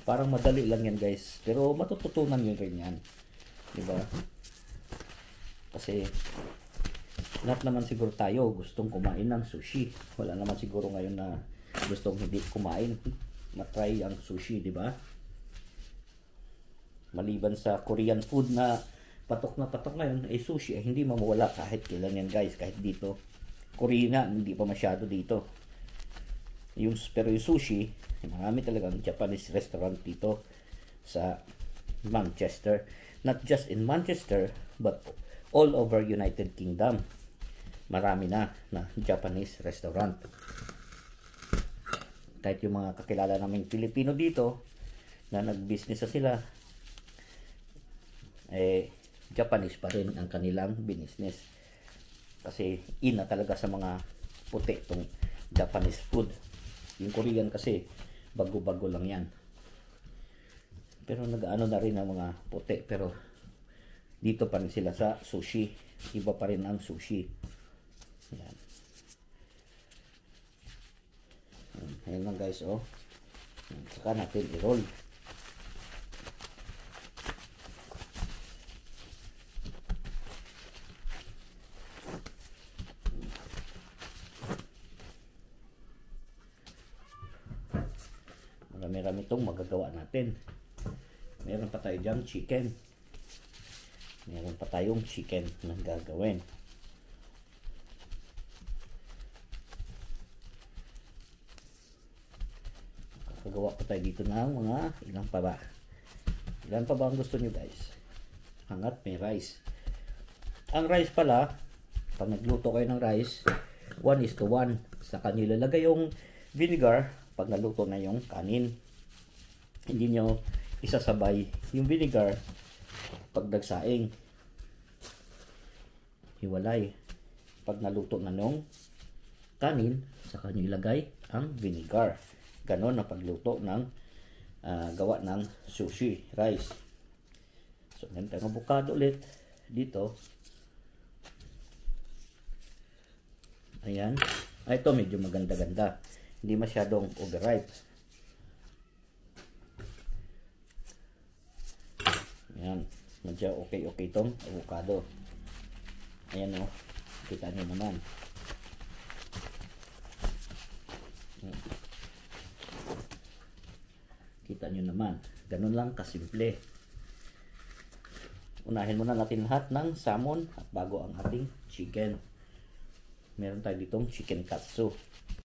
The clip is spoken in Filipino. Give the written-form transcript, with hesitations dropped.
Parang madali lang yan guys. Pero matututunan nyo rin yan. Diba? Kasi lahat naman siguro tayo gustong kumain ng sushi. Wala naman siguro ngayon na gustong hindi kumain. Matry ang sushi, diba? Maliban sa Korean food na patok ngayon, sushi ay hindi mawala kahit kailan yan guys. Kahit dito. Korea nga, hindi pa masyado dito. Pero yung sushi, marami talagang Japanese restaurant dito sa Manchester. Not just in Manchester, but all over United Kingdom. Marami na Japanese restaurant. Kahit yung mga kakilala naming Pilipino dito, na nag-business na sila, Japanese pa rin ang kanilang business. Kasi ina talaga sa mga puti itong Japanese food. Yung Korean kasi bago-bago lang yan. Pero nag-ano na rin ang mga puti. Pero dito pa rin sila sa sushi. Iba pa rin ang sushi. Yan. Ayan lang guys, oh. Saka natin i-roll. Marami-rami itong magagawa natin. Meron pa tayo dyan chicken. Meron pa tayong chicken na gagawin. Kakagawa pa tayo dito ng mga ilan pa ba? Ilan pa ba ang gusto nyo guys? Hangat may rice. Ang rice pala, pag nagluto kayo ng rice, 1:1. Saka nilalagay yung vinegar pag naluto na yung kanin. Hindi nyo isasabay yung vinegar pag nagsaing. Hiwalay. Pag naluto na yung kanin, saka nyo ilagay ang vinegar. Ganon ang pagluto ng gawa ng sushi rice. So, meron tayong avocado ulit dito. Ayan. Ito medyo maganda-ganda. Hindi masyadong overripe. Ayan. Medyo okay itong avocado. Ayan o. Kita nyo naman. Kita nyo naman. Ganun lang kasimple. Unahin muna natin lahat ng salmon at bago ang ating chicken. Meron tayo ditong chicken katsu.